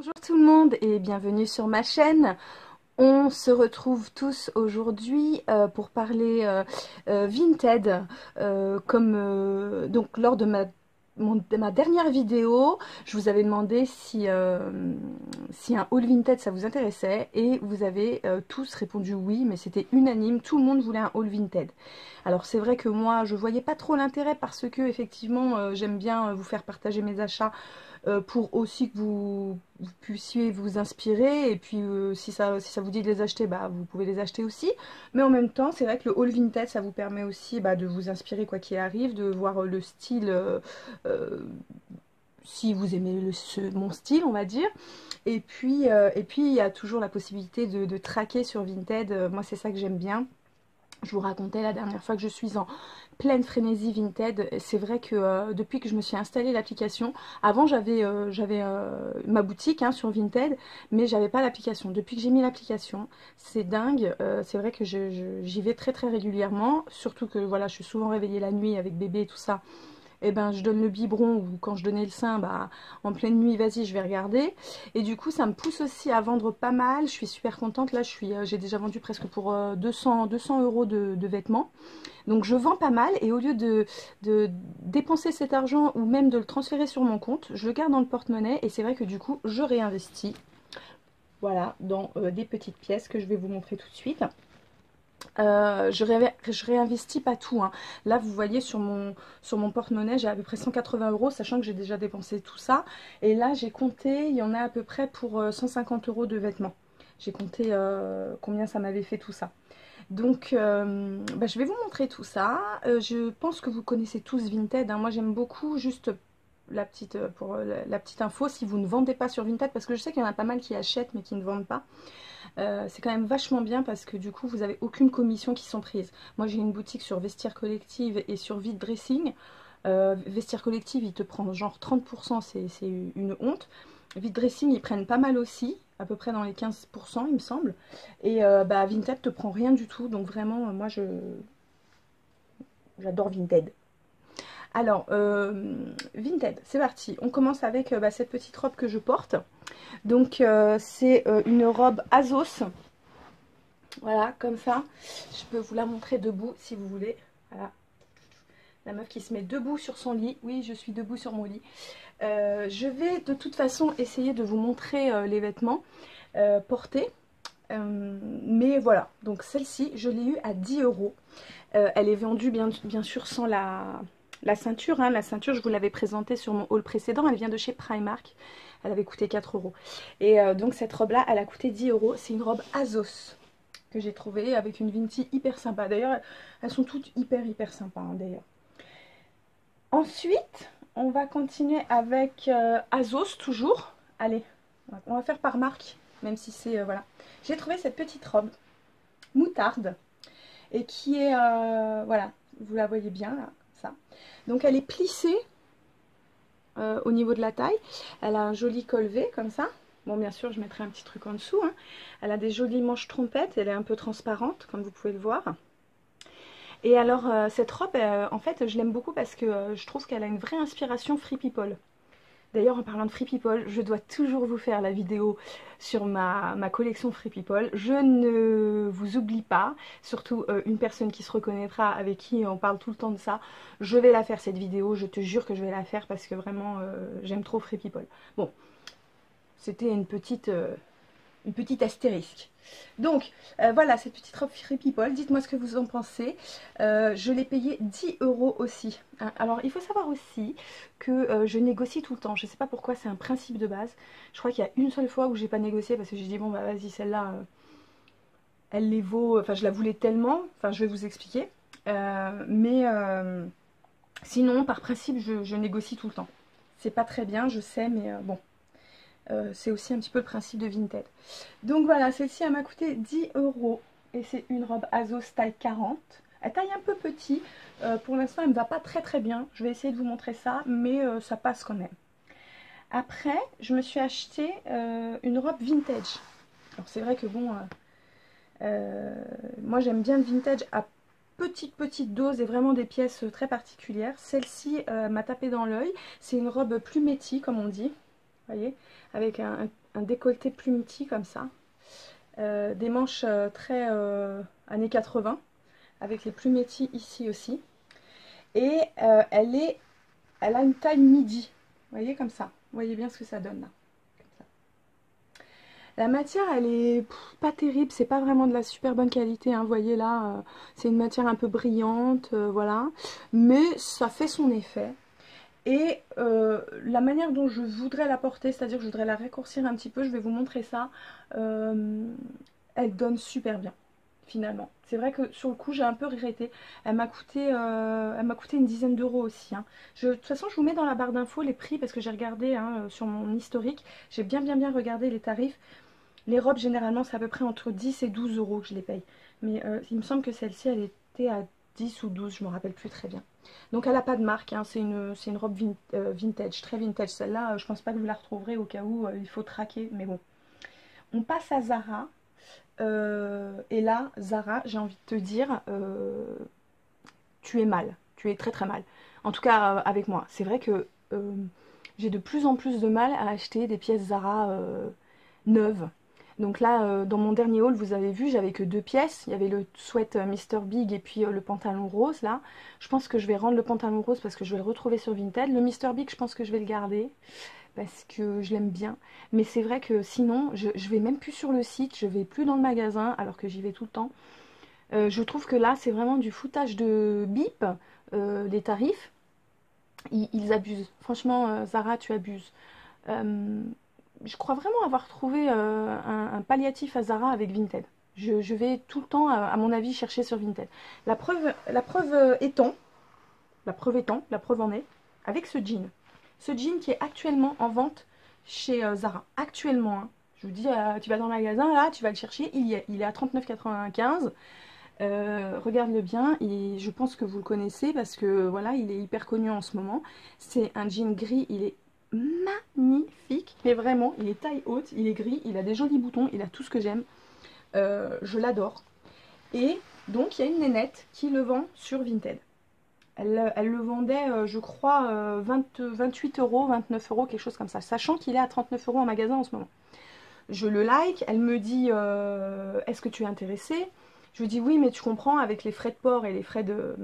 Bonjour tout le monde et bienvenue sur ma chaîne. On se retrouve tous aujourd'hui pour parler Vinted. Donc lors de ma dernière vidéo, je vous avais demandé si un haul Vinted ça vous intéressait et vous avez tous répondu oui, mais c'était unanime, tout le monde voulait un haul Vinted. Alors c'est vrai que moi je voyais pas trop l'intérêt parce que effectivement j'aime bien vous faire partager mes achats pour aussi que vous puissiez vous inspirer, et puis si ça vous dit de les acheter, bah, vous pouvez les acheter aussi. Mais en même temps, c'est vrai que le haul Vinted, ça vous permet aussi de vous inspirer quoi qu'il arrive, de voir le style, si vous aimez mon style, on va dire. Et puis il y a toujours la possibilité de traquer sur Vinted. Moi, c'est ça que j'aime bien. Je vous racontais la dernière fois que je suis en pleine frénésie Vinted. C'est vrai que depuis que je me suis installé l'application, avant j'avais ma boutique sur Vinted, mais j'avais pas l'application. Depuis que j'ai mis l'application, c'est dingue. C'est vrai que j'y vais très très régulièrement, surtout que voilà, je suis souvent réveillée la nuit avec bébé et tout ça. Et ben je donne le biberon, ou quand je donnais le sein, bah en pleine nuit, vas-y, je vais regarder. Et du coup, ça me pousse aussi à vendre pas mal. Je suis super contente. Là, j'ai déjà vendu presque pour 200 euros de vêtements. Donc je vends pas mal, et au lieu de dépenser cet argent ou même de le transférer sur mon compte, je le garde dans le porte-monnaie, et c'est vrai que du coup, je réinvestis. Voilà, dans des petites pièces que je vais vous montrer tout de suite. Je réinvestis pas tout, hein. Là vous voyez sur mon porte-monnaie j'ai à peu près 180 euros, sachant que j'ai déjà dépensé tout ça. Et là j'ai compté, il y en a à peu près pour 150 euros de vêtements. J'ai compté combien ça m'avait fait tout ça. Donc je vais vous montrer tout ça. Je pense que vous connaissez tous Vinted, hein. Moi j'aime beaucoup, juste la petite info, si vous ne vendez pas sur Vinted, parce que je sais qu'il y en a pas mal qui achètent mais qui ne vendent pas. C'est quand même vachement bien, parce que du coup vous avez aucune commission qui sont prises. Moi j'ai une boutique sur Vestiaire Collective et sur Vide Dressing. Vestiaire Collective il te prend genre 30%, c'est une honte. Vide Dressing ils prennent pas mal aussi, à peu près dans les 15% il me semble. Et Vinted te prend rien du tout, donc vraiment moi j'adore Vinted. Alors Vinted, c'est parti. On commence avec cette petite robe que je porte. Donc c'est une robe Azos. Voilà, comme ça. Je peux vous la montrer debout si vous voulez. Voilà. La meuf qui se met debout sur son lit. Oui, je suis debout sur mon lit. Je vais de toute façon essayer de vous montrer les vêtements portés. Mais voilà, donc celle-ci, je l'ai eue à 10 euros. Elle est vendue bien sûr sans la ceinture. La ceinture, je vous l'avais présentée sur mon haul précédent. Elle vient de chez Primark. Elle avait coûté 4 euros. Et donc cette robe-là, elle a coûté 10 euros. C'est une robe Azos que j'ai trouvé avec une Vinti hyper sympa. D'ailleurs, elles sont toutes hyper sympas d'ailleurs. Ensuite, on va continuer avec Azos toujours. Allez, on va faire par marque, même si c'est voilà. J'ai trouvé cette petite robe moutarde et qui est voilà, vous la voyez bien là, ça. Donc elle est plissée au niveau de la taille. Elle a un joli col V comme ça. Bon, bien sûr, je mettrai un petit truc en dessous, hein. Elle a des jolies manches trompettes. Elle est un peu transparente, comme vous pouvez le voir. Et alors, cette robe, en fait, je l'aime beaucoup parce que je trouve qu'elle a une vraie inspiration Free People. D'ailleurs, en parlant de Free People, je dois toujours vous faire la vidéo sur ma collection Free People. Je ne vous oublie pas, surtout une personne qui se reconnaîtra, avec qui on parle tout le temps de ça. Je vais la faire cette vidéo, je te jure que je vais la faire parce que vraiment, j'aime trop Free People. Bon, c'était une petite astérisque. Donc voilà, cette petite robe Free People, dites-moi ce que vous en pensez. Je l'ai payée 10 euros aussi, hein. Alors il faut savoir aussi que je négocie tout le temps. Je ne sais pas pourquoi, c'est un principe de base. Je crois qu'il y a une seule fois où j'ai pas négocié parce que j'ai dit bon bah vas-y, celle-là elle les vaut, enfin je la voulais tellement, enfin je vais vous expliquer. Sinon par principe je négocie tout le temps. C'est pas très bien, je sais, mais bon. C'est aussi un petit peu le principe de Vinted. Donc voilà, celle-ci elle m'a coûté 10 euros. Et c'est une robe Azos taille 40. Elle taille un peu petit. Pour l'instant elle ne va pas très bien. Je vais essayer de vous montrer ça, mais ça passe quand même. Après, je me suis acheté une robe vintage. Alors c'est vrai que bon, moi j'aime bien le vintage à petite dose et vraiment des pièces très particulières. Celle-ci m'a tapé dans l'œil. C'est une robe plus métis comme on dit. Voyez, avec un décolleté plumetis comme ça. Des manches très années 80, avec les plumetis ici aussi. Et elle a une taille midi, vous voyez comme ça. Vous voyez bien ce que ça donne là. La matière, elle est pas terrible, c'est pas vraiment de la super bonne qualité, hein, vous voyez là, c'est une matière un peu brillante, voilà, mais ça fait son effet. Et la manière dont je voudrais la porter, c'est-à-dire que je voudrais la raccourcir un petit peu, je vais vous montrer ça, elle donne super bien, finalement. C'est vrai que sur le coup, j'ai un peu regretté. Elle m'a coûté une dizaine d'euros aussi, hein. De toute façon, je vous mets dans la barre d'infos les prix, parce que j'ai regardé hein, sur mon historique, j'ai bien regardé les tarifs. Les robes, généralement, c'est à peu près entre 10 et 12 euros que je les paye. Mais il me semble que celle-ci, elle était à 10 ou 12, je ne me rappelle plus très bien. Donc, elle n'a pas de marque, hein, c'est une robe vintage, très vintage. Celle-là, je pense pas que vous la retrouverez au cas où il faut traquer, mais bon. On passe à Zara. Et là, Zara, j'ai envie de te dire, tu es mal. Tu es très très mal. En tout cas, avec moi. C'est vrai que j'ai de plus en plus de mal à acheter des pièces Zara neuves. Donc là, dans mon dernier haul, vous avez vu, j'avais que 2 pièces. Il y avait le sweat Mr Big et puis le pantalon rose là. Je pense que je vais rendre le pantalon rose parce que je vais le retrouver sur Vinted. Le Mr Big, je pense que je vais le garder parce que je l'aime bien. Mais c'est vrai que sinon, je vais même plus sur le site, je vais plus dans le magasin alors que j'y vais tout le temps. Je trouve que là, c'est vraiment du foutage de bip, les tarifs. Ils abusent. Franchement, Zara, tu abuses. Je crois vraiment avoir trouvé un palliatif à Zara avec Vinted. Je vais tout le temps, à mon avis, chercher sur Vinted. La preuve étant, la preuve en est, avec ce jean. Ce jean qui est actuellement en vente chez Zara. Actuellement, hein. Je vous dis, tu vas dans le magasin, là, tu vas le chercher, il est à 39,95 €. Regarde-le bien, et je pense que vous le connaissez parce que voilà, il est hyper connu en ce moment. C'est un jean gris, il est magnifique, mais vraiment, il est taille haute, il est gris, il a des jolis boutons, il a tout ce que j'aime. Je l'adore. Et donc, il y a une nénette qui le vend sur Vinted. Elle le vendait, je crois, 28 €, 29 €, quelque chose comme ça, sachant qu'il est à 39 € en magasin en ce moment. Je le like, elle me dit est-ce que tu es intéressée? Je lui dis oui, mais tu comprends, avec les frais de port et les frais de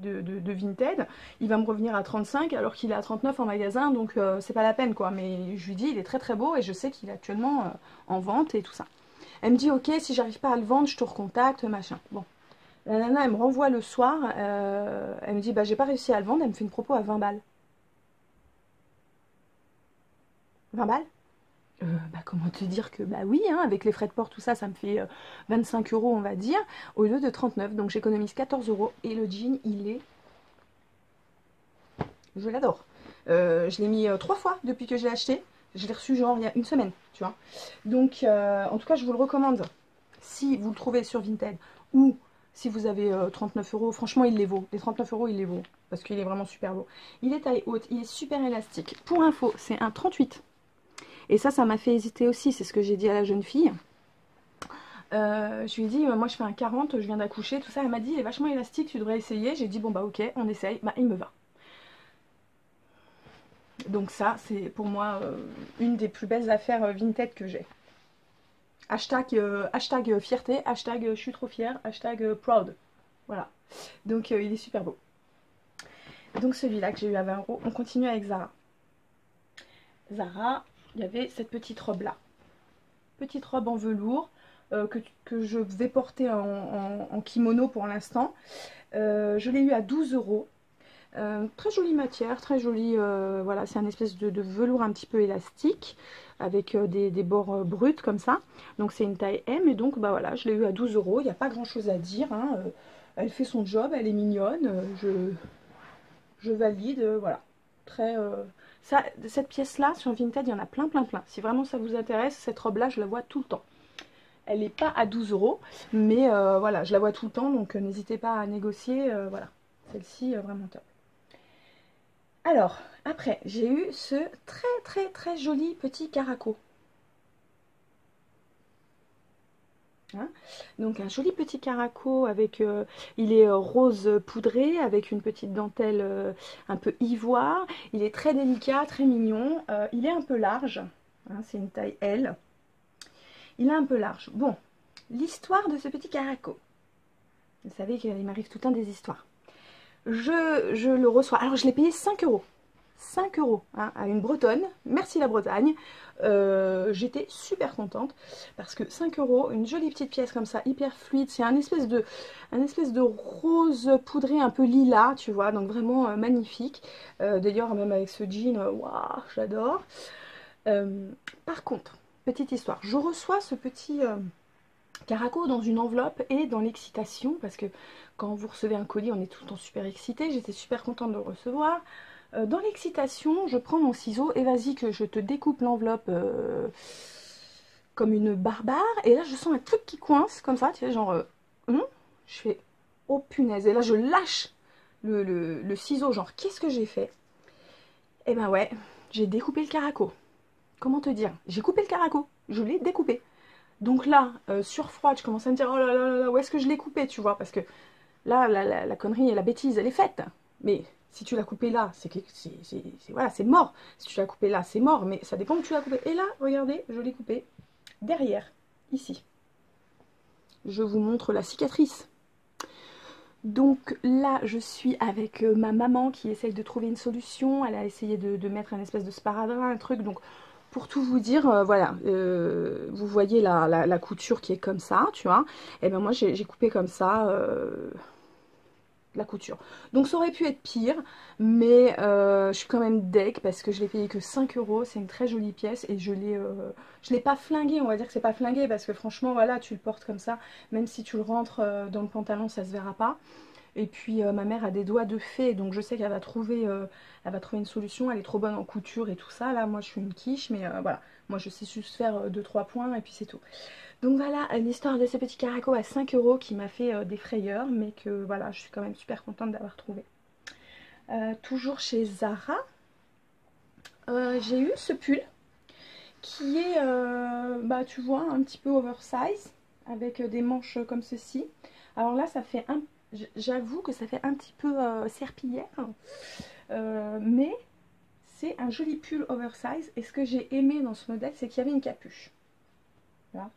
Vinted, il va me revenir à 35 alors qu'il est à 39 en magasin, donc c'est pas la peine quoi. Mais je lui dis il est très très beau et je sais qu'il est actuellement en vente et tout ça. Elle me dit ok, si j'arrive pas à le vendre, je te recontacte, machin. Bon, la nana elle me renvoie le soir, elle me dit bah j'ai pas réussi à le vendre, elle me fait une propos à 20 balles. 20 balles? Bah, comment te dire que bah oui, hein, avec les frais de port, tout ça, ça me fait 25 € on va dire, au lieu de 39. Donc j'économise 14 € et le jean, il est... Je l'adore. Je l'ai mis 3 fois depuis que je l'ai acheté. Je l'ai reçu genre il y a une semaine, tu vois. Donc en tout cas, je vous le recommande. Si vous le trouvez sur Vinted ou si vous avez 39 €, franchement, il les vaut. Les 39 €, il les vaut parce qu'il est vraiment super beau. Il est taille haute, il est super élastique. Pour info, c'est un 38. Et ça m'a fait hésiter aussi, c'est ce que j'ai dit à la jeune fille. Je lui ai dit, moi je fais un 40, je viens d'accoucher, tout ça. Elle m'a dit, il est vachement élastique, tu devrais essayer. J'ai dit, bon bah ok, on essaye. Bah il me va. Donc ça, c'est pour moi une des plus belles affaires Vinted que j'ai. Hashtag fierté, hashtag je suis trop fière, hashtag proud. Voilà. Donc il est super beau. Donc celui-là que j'ai eu à 20 €. On continue avec Zara. Zara, il y avait cette petite robe là. Petite robe en velours que je vais porter en kimono pour l'instant. Je l'ai eu à 12 €. Très jolie matière, très jolie, voilà, c'est un espèce de velours un petit peu élastique avec des bords bruts comme ça. Donc c'est une taille M et donc bah voilà, je l'ai eu à 12 €. Il n'y a pas grand chose à dire, hein. Elle fait son job, elle est mignonne, je valide, voilà. Très, cette pièce là sur Vinted, il y en a plein. Si vraiment ça vous intéresse, cette robe là je la vois tout le temps. Elle n'est pas à 12 €, mais voilà, je la vois tout le temps, donc n'hésitez pas à négocier, voilà. Celle-ci, vraiment top. Alors, après, j'ai eu ce très joli petit caraco. Hein, donc un joli petit caraco avec, il est rose poudré avec une petite dentelle un peu ivoire. Il est très délicat, très mignon. Il est un peu large. Hein, c'est une taille L. Il est un peu large. Bon, l'histoire de ce petit caraco. Vous savez qu'il m'arrive tout le temps des histoires. Je le reçois. Alors, je l'ai payé 5 €. 5 € hein, à une Bretonne. Merci la Bretagne. J'étais super contente parce que 5 €, une jolie petite pièce comme ça, hyper fluide. C'est un espèce de rose poudré un peu lilas, tu vois. Donc vraiment magnifique. D'ailleurs, même avec ce jean, waouh, j'adore. Par contre, petite histoire. Je reçois ce petit caraco dans une enveloppe et dans l'excitation parce que quand vous recevez un colis, on est tout le temps super excité. J'étais super contente de le recevoir. Dans l'excitation, je prends mon ciseau et vas-y que je te découpe l'enveloppe comme une barbare. Et là, je sens un truc qui coince comme ça, tu sais, genre, je fais, oh punaise. Et là, je lâche le ciseau, genre, qu'est-ce que j'ai fait? Eh ben ouais, j'ai découpé le caraco. Comment te dire? J'ai coupé le caraco, je l'ai découpé. Donc là, sur froid, je commence à me dire, oh là là là, où est-ce que je l'ai coupé, tu vois? Parce que là, la connerie et la bêtise, elle est faite. Mais si tu l'as coupé là, voilà, c'est mort. Si tu l'as coupé là, c'est mort, mais ça dépend où tu l'as coupé. Et là, regardez, je l'ai coupé derrière, ici. Je vous montre la cicatrice. Donc là, je suis avec ma maman qui essaye de trouver une solution. Elle a essayé de mettre un espèce de sparadrap, un truc. Donc, pour tout vous dire, voilà, vous voyez la couture qui est comme ça, tu vois. Et ben moi, j'ai coupé comme ça la couture. Donc ça aurait pu être pire, mais je suis quand même deg parce que je l'ai payé que 5 €. C'est une très jolie pièce et je l'ai pas flingué. On va dire que c'est pas flingué parce que franchement, voilà, tu le portes comme ça. Même si tu le rentres dans le pantalon, ça se verra pas. Et puis ma mère a des doigts de fée, donc je sais qu'elle va trouver, une solution. Elle est trop bonne en couture et tout ça. Là, moi, je suis une quiche, mais voilà. Moi, je sais juste faire 2-3 points et puis c'est tout. Donc voilà, l'histoire de ce petit caraco à 5 € qui m'a fait des frayeurs, mais que voilà, je suis quand même super contente d'avoir trouvé. Toujours chez Zara, j'ai eu ce pull qui est, bah tu vois, un petit peu oversize, avec des manches comme ceci. Alors là, ça fait un... J'avoue que ça fait un petit peu serpillière, mais c'est un joli pull oversize. Et ce que j'ai aimé dans ce modèle, c'est qu'il y avait une capuche. Voilà.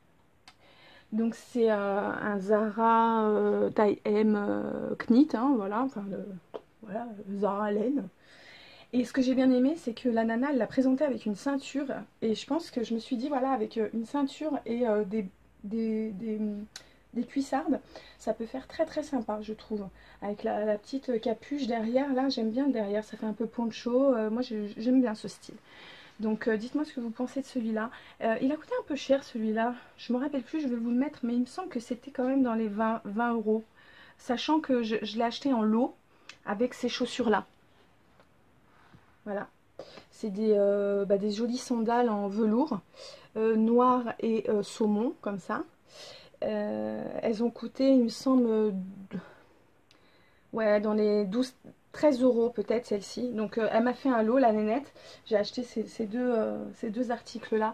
Donc c'est un Zara taille M knit, hein, voilà, enfin voilà, Zara laine. Et ce que j'ai bien aimé, c'est que la nana, elle l'a présenté avec une ceinture. Et je pense que je me suis dit, voilà, avec une ceinture et des cuissardes, ça peut faire très très sympa, je trouve. Avec la petite capuche derrière, là, j'aime bien le derrière, ça fait un peu poncho. Moi, j'aime bien ce style. Donc dites-moi ce que vous pensez de celui-là. Il a coûté un peu cher celui-là. Je me rappelle plus, je vais vous le mettre, mais il me semble que c'était quand même dans les 20 €. Sachant que je l'ai acheté en lot avec ces chaussures-là. Voilà. C'est des jolies sandales en velours, noir et saumon, comme ça. Elles ont coûté, il me semble, ouais, dans les 13 € peut-être celle-ci. Donc elle m'a fait un lot, la nénette. J'ai acheté ces deux articles-là.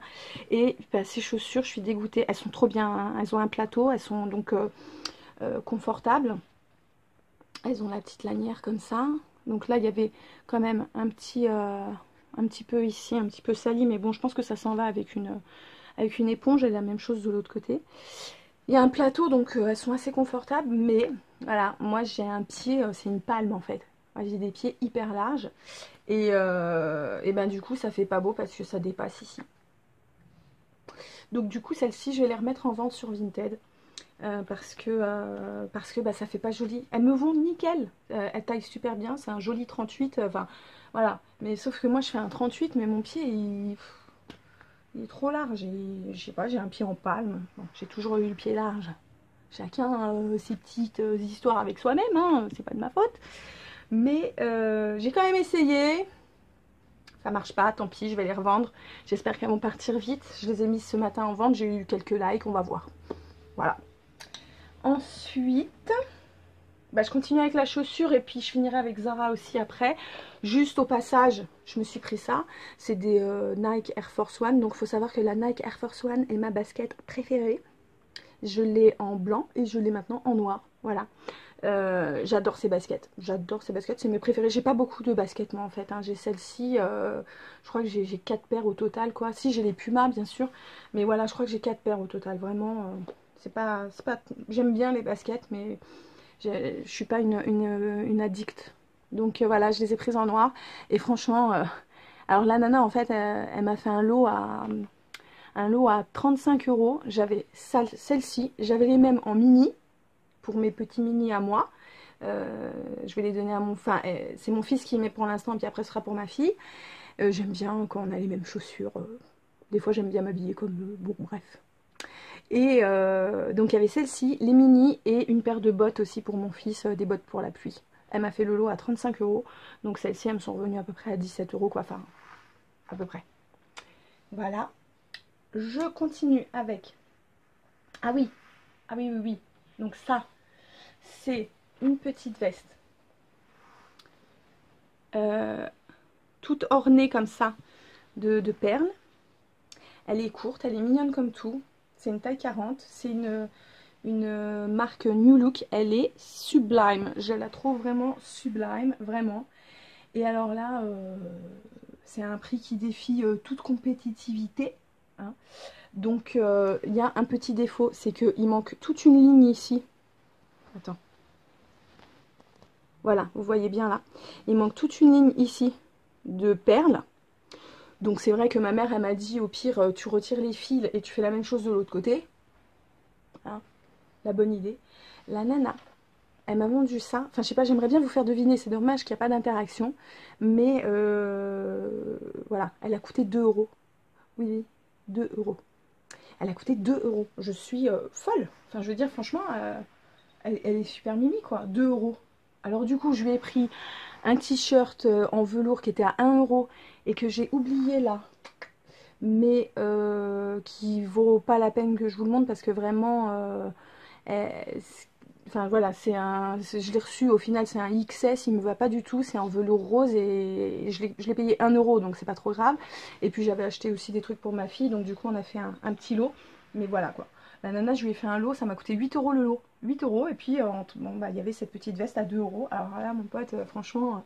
Et bah, ces chaussures, je suis dégoûtée. Elles sont trop bien, hein. Elles ont un plateau, elles sont donc confortables. Elles ont la petite lanière comme ça. Donc là, il y avait quand même un petit peu ici, un petit peu sali. Mais bon, je pense que ça s'en va avec une éponge. Et la même chose de l'autre côté. Il y a un plateau, donc elles sont assez confortables. Mais voilà, moi j'ai un pied, c'est une palme en fait. Moi j'ai des pieds hyper larges. Et ben du coup, ça fait pas beau parce que ça dépasse ici. Donc du coup, celle-ci, je vais les remettre en vente sur Vinted. Parce que bah, ça fait pas joli. Elles me vont nickel, elles taillent super bien, c'est un joli 38, enfin voilà. Mais sauf que moi je fais un 38, mais mon pied il est trop large. Je sais pas, j'ai un pied en palme. Bon, j'ai toujours eu le pied large. Chacun ses petites histoires avec soi-même, hein, c'est pas de ma faute. Mais j'ai quand même essayé. Ça marche pas, tant pis, je vais les revendre. J'espère qu'elles vont partir vite. Je les ai mises ce matin en vente, j'ai eu quelques likes, on va voir. Voilà. Ensuite, bah, je continue avec la chaussure et puis je finirai avec Zara aussi après. Juste au passage, je me suis pris ça. C'est des Nike Air Force One. Donc il faut savoir que la Nike Air Force One est ma basket préférée. Je l'ai en blanc et je l'ai maintenant en noir. Voilà. J'adore ces baskets. J'adore ces baskets. C'est mes préférées. J'ai pas beaucoup de baskets moi en fait. Hein. J'ai celle-ci. Je crois que j'ai 4 paires au total quoi. Si j'ai les Pumas bien sûr. Mais voilà, je crois que j'ai 4 paires au total. Vraiment, c'est pas. J'aime bien les baskets, mais je suis pas une addict. Donc voilà, je les ai prises en noir. Et franchement, alors la nana en fait, elle m'a fait un lot à 35 euros. J'avais celle-ci. J'avais les mêmes en mini. Pour mes petits mini à moi. Je vais les donner à mon... Enfin, c'est mon fils qui met pour l'instant, puis après ce sera pour ma fille. J'aime bien quand on a les mêmes chaussures. Des fois, j'aime bien m'habiller comme eux. Bon, bref. Et donc, il y avait celle-ci, les mini, et une paire de bottes aussi pour mon fils, des bottes pour la pluie. Elle m'a fait le lot à 35 euros. Donc, celles-ci, elles me sont revenues à peu près à 17 euros, quoi. Enfin, à peu près. Voilà. Je continue avec... Ah oui. Ah oui, oui, oui. Donc ça, c'est une petite veste toute ornée comme ça de perles. Elle est courte, elle est mignonne comme tout. C'est une taille 40. C'est une marque New Look. Elle est sublime. Je la trouve vraiment sublime, vraiment. Et alors là, c'est un prix qui défie toute compétitivité. Hein. Donc, il y a un petit défaut, c'est qu'il manque toute une ligne ici. Attends. Voilà, vous voyez bien là. Il manque toute une ligne ici de perles. Donc c'est vrai que ma mère, elle m'a dit, au pire, tu retires les fils et tu fais la même chose de l'autre côté. Hein, la bonne idée. La nana, elle m'a vendu ça. Enfin, je sais pas, j'aimerais bien vous faire deviner. C'est dommage qu'il n'y a pas d'interaction. Mais voilà, elle a coûté 2 euros. Oui, oui, 2 euros. Elle a coûté 2 euros. Je suis folle. Enfin, je veux dire, franchement, elle est super mimi, quoi. 2 euros. Alors du coup, je lui ai pris un t-shirt en velours qui était à 1 euro et que j'ai oublié là. Mais qui vaut pas la peine que je vous le montre parce que vraiment... enfin voilà, je l'ai reçu, au final c'est un XS, il me va pas du tout, c'est en velours rose et je l'ai payé 1 euro donc c'est pas trop grave. Et puis j'avais acheté aussi des trucs pour ma fille, donc du coup on a fait un petit lot, mais voilà quoi. La nana, je lui ai fait un lot, ça m'a coûté 8 euros le lot. 8 euros, et puis bon, bah, il y avait cette petite veste à 2 euros. Alors là, mon pote, franchement,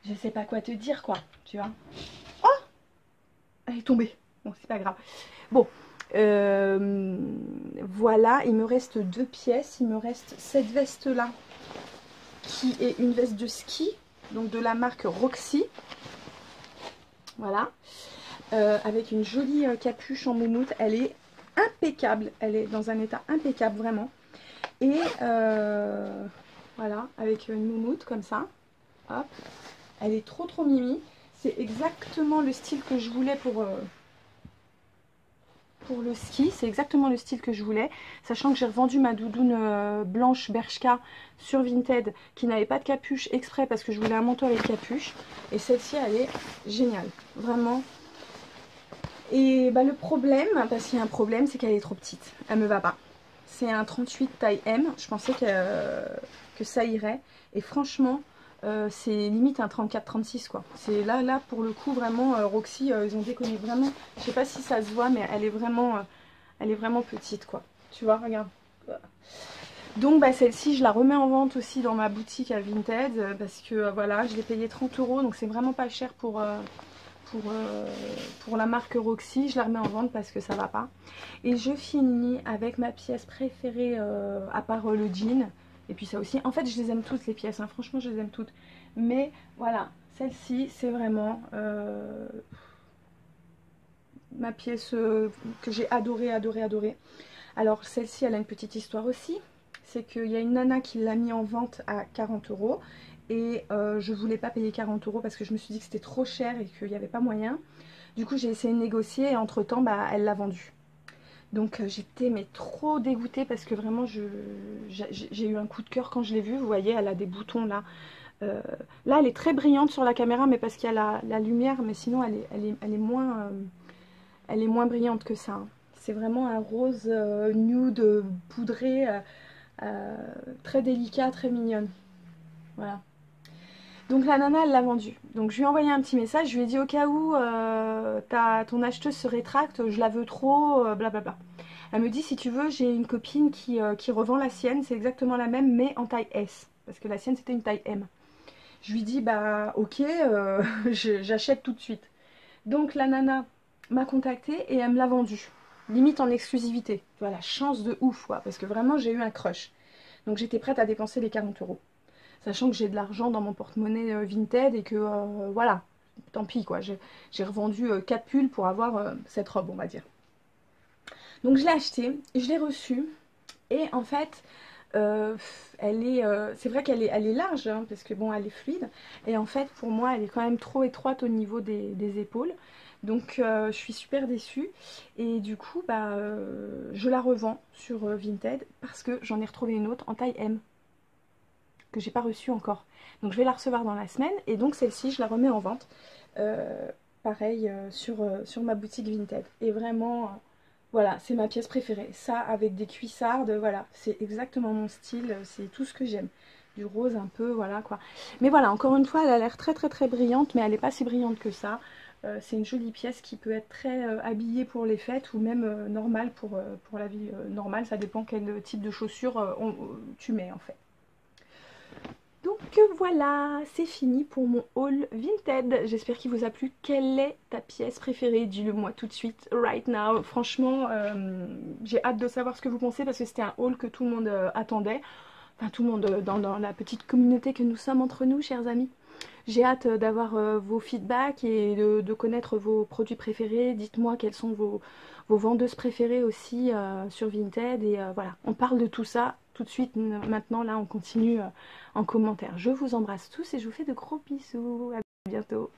je sais pas quoi te dire, quoi, tu vois. Oh, elle est tombée. Bon, c'est pas grave. Bon, voilà, il me reste 2 pièces. Il me reste cette veste-là, qui est une veste de ski, donc de la marque Roxy. Voilà. Avec une jolie capuche en moumoute. Elle est impeccable, elle est dans un état impeccable vraiment. Et voilà, avec une moumoute comme ça. Hop, elle est trop mimi. C'est exactement le style que je voulais pour le ski. C'est exactement le style que je voulais. Sachant que j'ai revendu ma doudoune blanche Bershka sur Vinted qui n'avait pas de capuche exprès parce que je voulais un manteau avec capuche. Et celle-ci, elle est géniale. Vraiment. Et bah, le problème, parce qu'il y a un problème, c'est qu'elle est trop petite. Elle me va pas. C'est un 38 taille M. Je pensais que ça irait. Et franchement, c'est limite un 34-36 quoi. C'est là pour le coup vraiment Roxy, ils ont déconné vraiment. Je sais pas si ça se voit, mais elle est vraiment petite quoi. Tu vois, regarde. Donc bah, celle-ci, je la remets en vente aussi dans ma boutique à Vinted parce que voilà, je l'ai payée 30 euros, donc c'est vraiment pas cher pour la marque Roxy. Je la remets en vente parce que ça va pas. Et je finis avec ma pièce préférée à part le jean. Et puis ça aussi. En fait, je les aime toutes les pièces. Hein. Franchement, je les aime toutes. Mais voilà, celle-ci, c'est vraiment ma pièce que j'ai adorée. Alors celle-ci, elle a une petite histoire aussi. C'est qu'il y a une nana qui l'a mis en vente à 40 euros. Et je voulais pas payer 40 euros parce que je me suis dit que c'était trop cher et qu'il n'y avait pas moyen. Du coup, j'ai essayé de négocier et entre temps, bah, elle l'a vendu. Donc j'étais mais trop dégoûtée parce que vraiment j'ai eu un coup de cœur quand je l'ai vue. Vous voyez, elle a des boutons là. Là, elle est très brillante sur la caméra, mais parce qu'il y a la lumière. Mais sinon, elle est moins brillante que ça. Hein. C'est vraiment un rose nude poudré, très délicat, très mignonne. Voilà. Donc la nana, elle l'a vendu. Donc je lui ai envoyé un petit message, je lui ai dit au cas où ton acheteuse se rétracte, je la veux trop, blablabla. Elle me dit si tu veux, j'ai une copine qui revend la sienne, c'est exactement la même mais en taille S. Parce que la sienne c'était une taille M. Je lui dis bah ok, j'achète tout de suite. Donc la nana m'a contactée et elle me l'a vendue. Limite en exclusivité. Tu vois, la chance de ouf, quoi. Parce que vraiment j'ai eu un crush. Donc j'étais prête à dépenser les 40 euros. Sachant que j'ai de l'argent dans mon porte-monnaie Vinted et que voilà, tant pis quoi. J'ai revendu 4 pulls pour avoir cette robe, on va dire. Donc je l'ai achetée, je l'ai reçue. Et en fait, c'est vrai elle est large, hein, parce que bon, elle est fluide. Et en fait, pour moi, elle est quand même trop étroite au niveau des épaules. Donc, je suis super déçue. Et du coup, bah, je la revends sur Vinted parce que j'en ai retrouvé une autre en taille M que j'ai pas reçue encore. Donc, je vais la recevoir dans la semaine. Et donc, celle-ci, je la remets en vente. Pareil, sur ma boutique Vinted. Et vraiment... voilà, c'est ma pièce préférée. Ça, avec des cuissardes, voilà, c'est exactement mon style, c'est tout ce que j'aime. Du rose un peu, voilà quoi. Mais voilà, encore une fois, elle a l'air très très très brillante, mais elle n'est pas si brillante que ça. C'est une jolie pièce qui peut être très habillée pour les fêtes ou même normale pour la vie normale. Ça dépend quel type de chaussures tu mets en fait. Donc voilà, c'est fini pour mon haul Vinted. J'espère qu'il vous a plu. Quelle est ta pièce préférée? Dis-le moi tout de suite, right now. Franchement, j'ai hâte de savoir ce que vous pensez parce que c'était un haul que tout le monde attendait. Enfin, tout le monde dans la petite communauté que nous sommes entre nous, chers amis. J'ai hâte d'avoir vos feedbacks et de connaître vos produits préférés. Dites-moi quelles sont vos vendeuses préférées aussi sur Vinted. Et voilà, on parle de tout ça tout de suite. Maintenant, là, on continue en commentaire. Je vous embrasse tous et je vous fais de gros bisous. À bientôt.